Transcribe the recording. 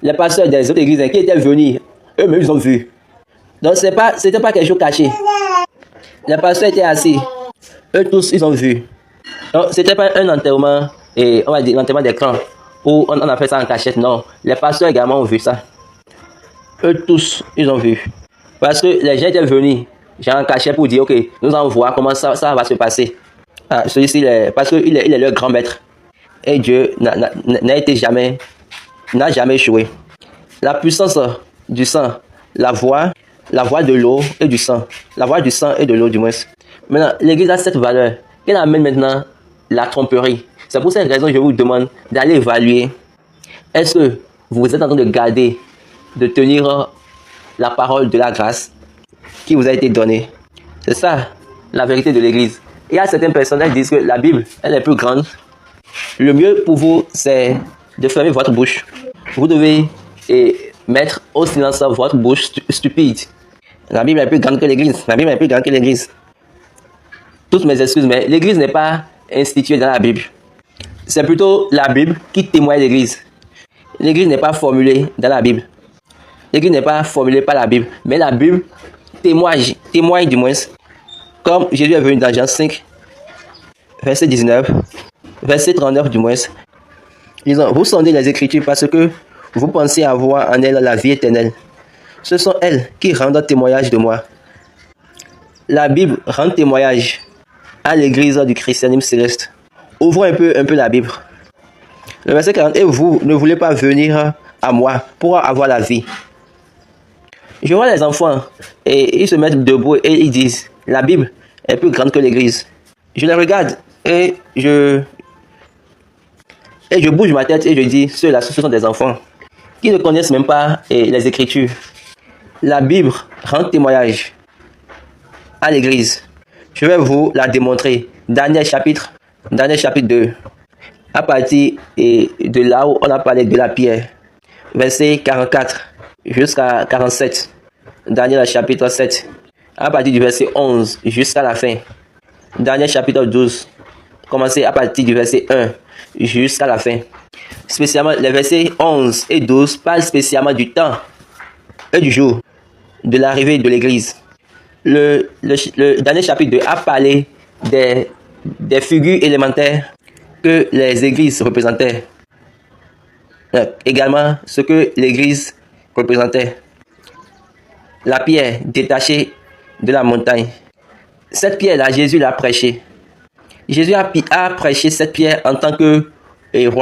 les pasteurs des autres églises qui étaient venus, eux-mêmes ils ont vu. Donc c'était pas quelque chose caché. Les pasteurs étaient assis, eux tous ils ont vu. Donc c'était pas un enterrement, et on va dire l'enterrement des clans, où on a fait ça en cachette, non. Les pasteurs également ont vu ça. Eux tous ils ont vu. Parce que les gens étaient venus, genre en cachette pour dire ok, nous allons voir comment ça va se passer. Ah, celui-ci, parce qu'il est leur grand maître. Et Dieu n'a jamais échoué. La puissance du sang, la voix de l'eau et du sang. La voix du sang et de l'eau du moins. Maintenant, l'église a cette valeur. Elle amène maintenant la tromperie. C'est pour cette raison que je vous demande d'aller évaluer. Est-ce que vous êtes en train de garder, de tenir la parole de la grâce qui vous a été donnée? C'est ça, la vérité de l'église. Il y a certaines personnes qui disent que la Bible, elle est plus grande. Le mieux pour vous, c'est de fermer votre bouche. Vous devez mettre au silence votre bouche stupide. La Bible est plus grande que l'église. La Bible est plus grande que l'église. Toutes mes excuses, mais l'église n'est pas instituée dans la Bible. C'est plutôt la Bible qui témoigne l'église. L'église n'est pas formulée dans la Bible. L'église n'est pas formulée par la Bible, mais la Bible témoigne du moins. Comme Jésus est venu dans Jean 5, verset 19, verset 39 du moins. Disons, vous sondez les Écritures parce que vous pensez avoir en elles la vie éternelle. Ce sont elles qui rendent témoignage de moi. La Bible rend témoignage à l'église du christianisme céleste. Ouvrons un peu la Bible. Le verset 40, et vous ne voulez pas venir à moi pour avoir la vie. Je vois les enfants et ils se mettent debout et ils disent, la Bible est plus grande que l'église. Je les regarde et je bouge ma tête et je dis, ceux-là, ce sont des enfants qui ne connaissent même pas les Écritures. La Bible rend témoignage à l'église. Je vais vous la démontrer. Daniel chapitre 2. À partir de là où on a parlé de la pierre. Verset 44 jusqu'à 47. Daniel chapitre 7. À partir du verset 11 jusqu'à la fin. Daniel chapitre 12. Commencez à partir du verset 1 jusqu'à la fin. Spécialement, les versets 11 et 12 parlent spécialement du temps et du jour de l'arrivée de l'église. Le Daniel chapitre 2 a parlé des figures élémentaires que les églises représentaient. Également, ce que l'église représentait. La pierre détachée de la montagne. Cette pierre-là, Jésus l'a prêchée. Jésus a prêché cette pierre en tant que roi.